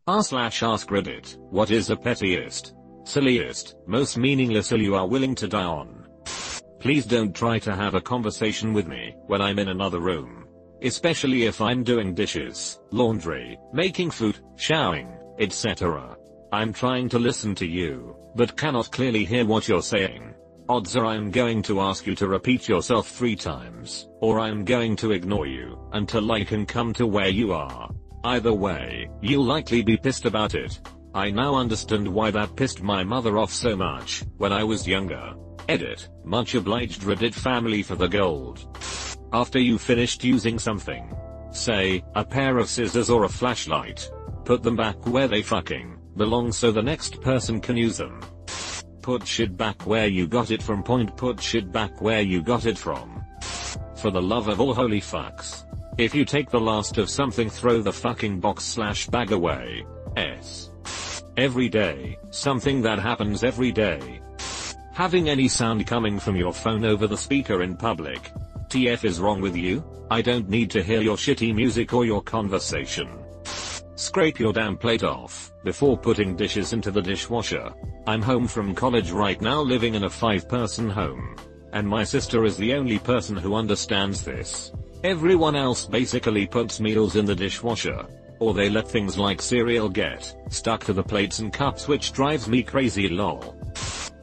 r/AskReddit, what is the pettiest, silliest, most meaningless hill you are willing to die on? Please don't try to have a conversation with me when I'm in another room. Especially if I'm doing dishes, laundry, making food, showering, etc. I'm trying to listen to you, but cannot clearly hear what you're saying. Odds are I'm going to ask you to repeat yourself 3 times, or I'm going to ignore you until I can come to where you are. Either way, you'll likely be pissed about it. I now understand why that pissed my mother off so much when I was younger. Edit, much obliged Reddit family for the gold. After you finished using something, say, a pair of scissors or a flashlight, put them back where they fucking belong so the next person can use them. Put shit back where you got it from. Put shit back where you got it from. For the love of all holy fucks. If you take the last of something, throw the fucking box/bag away. Every day, something that happens every day. Having any sound coming from your phone over the speaker in public. TF is wrong with you? I don't need to hear your shitty music or your conversation. Scrape your damn plate off before putting dishes into the dishwasher. I'm home from college right now, living in a 5-person home. And my sister is the only person who understands this. Everyone else basically puts meals in the dishwasher. Or they let things like cereal get stuck to the plates and cups, which drives me crazy lol.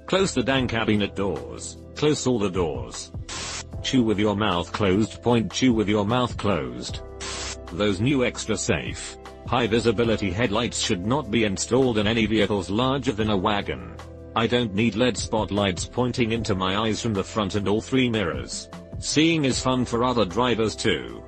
Close the dang cabinet doors. Close all the doors. Chew with your mouth closed. Chew with your mouth closed. Those new extra safe, high visibility headlights should not be installed in any vehicles larger than a wagon. I don't need LED spotlights pointing into my eyes from the front and all 3 mirrors. Seeing is fun for other drivers too.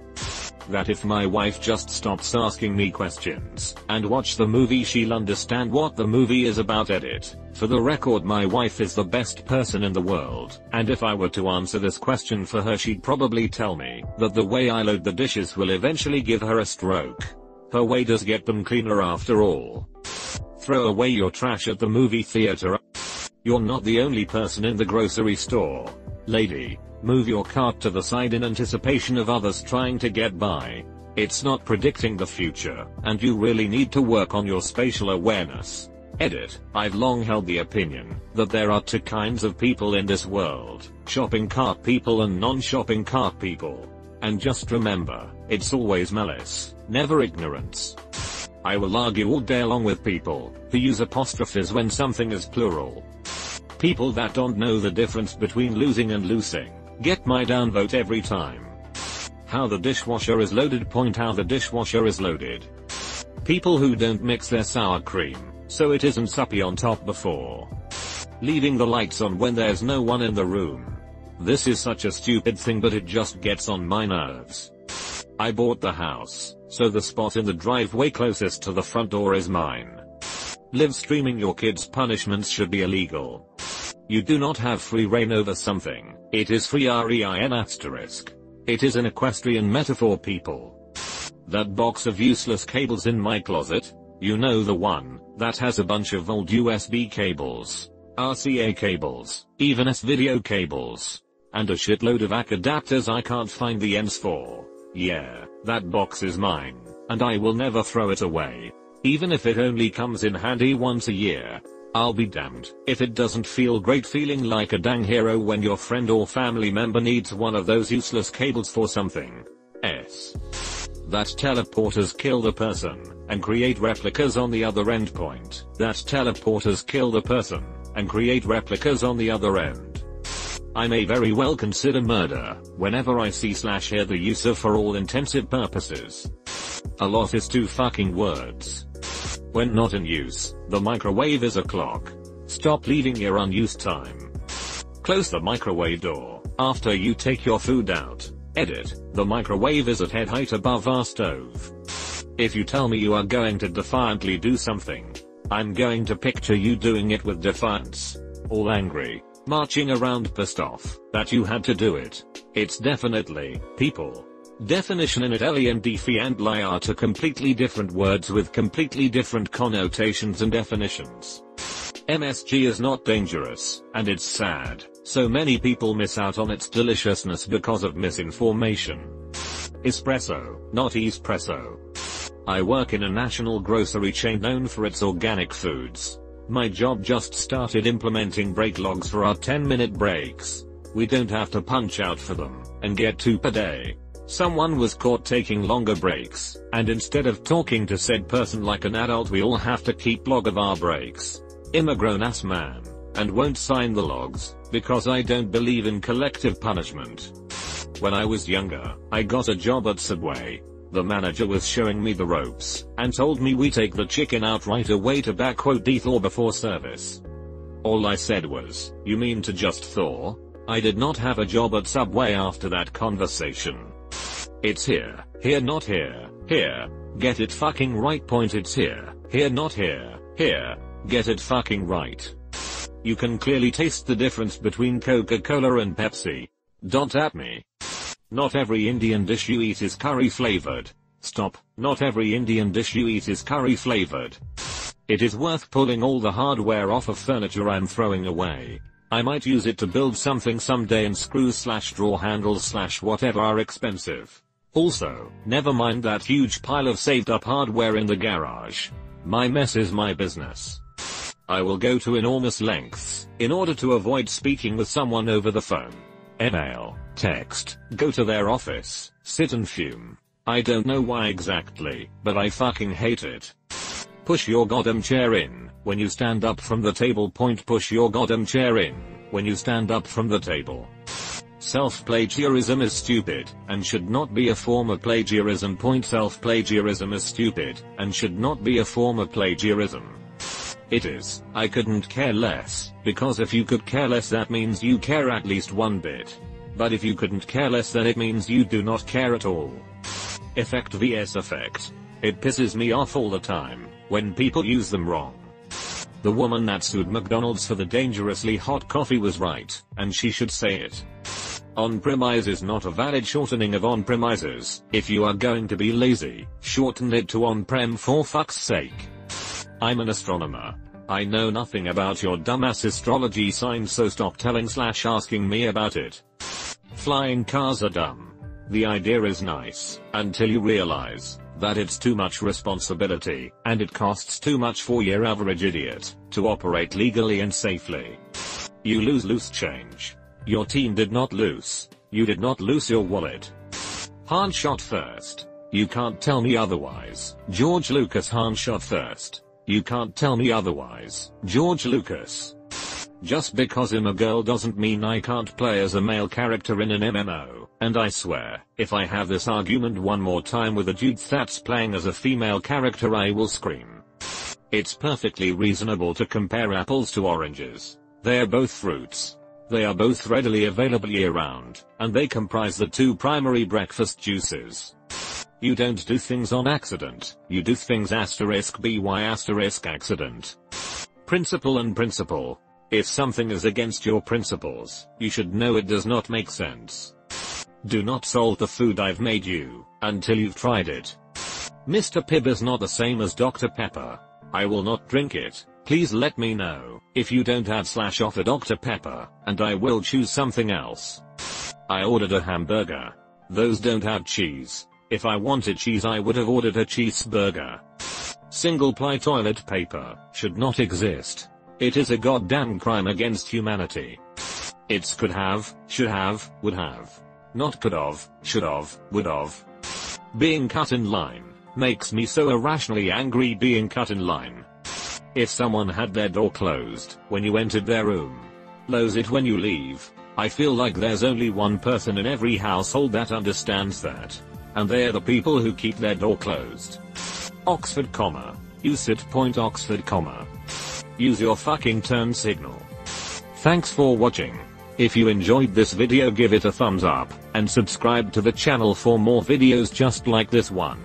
That if my wife just stops asking me questions and watch the movie, she'll understand what the movie is about. Edit. For the record, my wife is the best person in the world, and if I were to answer this question for her, she'd probably tell me that the way I load the dishes will eventually give her a stroke. Her way does get them cleaner after all. Throw away your trash at the movie theater. You're not the only person in the grocery store. Lady, move your cart to the side in anticipation of others trying to get by. It's not predicting the future, and you really need to work on your spatial awareness. Edit. I've long held the opinion that there are 2 kinds of people in this world: shopping cart people and non-shopping cart people. And just remember, it's always malice, never ignorance. I will argue all day long with people who use apostrophes when something is plural. People that don't know the difference between losing and loosing get my downvote every time. How the dishwasher is loaded. How the dishwasher is loaded. People who don't mix their sour cream so it isn't suppy on top before leaving the lights on when there's no one in the room. This is such a stupid thing, but it just gets on my nerves. I bought the house, so the spot in the driveway closest to the front door is mine. Live streaming your kids' punishments should be illegal. You do not have free reign over something. It is free rein asterisk. It is an equestrian metaphor, people. That box of useless cables in my closet, you know, the one that has a bunch of old USB cables, RCA cables, even S-video cables, and a shitload of ACK adapters I can't find the ends for. Yeah, that box is mine, and I will never throw it away. Even if it only comes in handy once a year. I'll be damned if it doesn't feel great feeling like a dang hero when your friend or family member needs one of those useless cables for something. That teleporters kill the person and create replicas on the other end. That teleporters kill the person and create replicas on the other end. I may very well consider murder whenever I see/hear the use of "for all intensive purposes." A lot is 2 fucking words. When not in use, the microwave is a clock. Stop leaving your unused time. Close the microwave door after you take your food out. Edit. The microwave is at head height above our stove. If you tell me you are going to defiantly do something, I'm going to picture you doing it with defiance. All angry, marching around pissed off that you had to do it. It's definitely, people. Definition in it. Alien defi and lie are 2 completely different words with completely different connotations and definitions. MSG is not dangerous, and it's sad. So many people miss out on its deliciousness because of misinformation. Espresso, not espresso. I work in a national grocery chain known for its organic foods. My job just started implementing break logs for our 10-minute breaks. We don't have to punch out for them, and get 2 per day. Someone was caught taking longer breaks, and instead of talking to said person like an adult, we all have to keep log of our breaks. I'm a grown-ass man, and won't sign the logs, because I don't believe in collective punishment. When I was younger, I got a job at Subway. The manager was showing me the ropes, and told me we take the chicken out right away to thaw before service. All I said was, "You mean to just thaw?" I did not have a job at Subway after that conversation. It's here, not here, here. Get it fucking right. Point, it's here, not here, here. Get it fucking right. You can clearly taste the difference between Coca-Cola and Pepsi. At me. Not every Indian dish you eat is curry flavored. Stop. Not every Indian dish you eat is curry flavored. It is worth pulling all the hardware off of furniture I'm throwing away. I might use it to build something someday, and screws/drawer handles/whatever are expensive. Also, never mind that huge pile of saved up hardware in the garage. My mess is my business. I will go to enormous lengths in order to avoid speaking with someone over the phone. Email, text, go to their office, sit and fume. I don't know why exactly, but I fucking hate it. Push your goddamn chair in when you stand up from the table. Push your goddamn chair in when you stand up from the table. Self-plagiarism is stupid and should not be a form of plagiarism. Self-plagiarism is stupid and should not be a form of plagiarism. It is. I couldn't care less, because if you could care less, that means you care at least one bit. But if you couldn't care less, then it means you do not care at all. Effect vs effect. It pisses me off all the time when people use them wrong. The woman that sued McDonald's for the dangerously hot coffee was right, and she should say it. On-premise is not a valid shortening of on-premises. If you are going to be lazy, shorten it to on-prem for fuck's sake. I'm an astronomer. I know nothing about your dumbass astrology sign, so stop telling/asking me about it. Flying cars are dumb. The idea is nice, until you realize that it's too much responsibility, and it costs too much for your average idiot to operate legally and safely. You lose loose change. Your team did not lose. You did not lose your wallet. Han shot first. You can't tell me otherwise. George Lucas. Han shot first. You can't tell me otherwise. George Lucas. Just because I'm a girl doesn't mean I can't play as a male character in an MMO, and I swear, if I have this argument one more time with a dude that's playing as a female character, I will scream. It's perfectly reasonable to compare apples to oranges. They are both fruits. They are both readily available year-round, and they comprise the 2 primary breakfast juices. You don't do things on accident, you do things *by*accident. Principle and principle. If something is against your principles, you should know it does not make sense. Do not salt the food I've made you until you've tried it. Mr. Pibb is not the same as Dr. Pepper. I will not drink it. Please let me know if you don't add/offer Dr. Pepper, and I will choose something else. I ordered a hamburger. Those don't have cheese. If I wanted cheese, I would have ordered a cheeseburger. Single-ply toilet paper should not exist. It is a goddamn crime against humanity. It's could have, should have, would have. Not could have, should have, would have. Being cut in line makes me so irrationally angry. Being cut in line. If someone had their door closed when you entered their room, close it when you leave. I feel like there's only one person in every household that understands that. And they're the people who keep their door closed. Oxford comma. Use it. Oxford comma. Use your fucking turn signal. Thanks for watching. If you enjoyed this video, give it a thumbs up, and subscribe to the channel for more videos just like this one.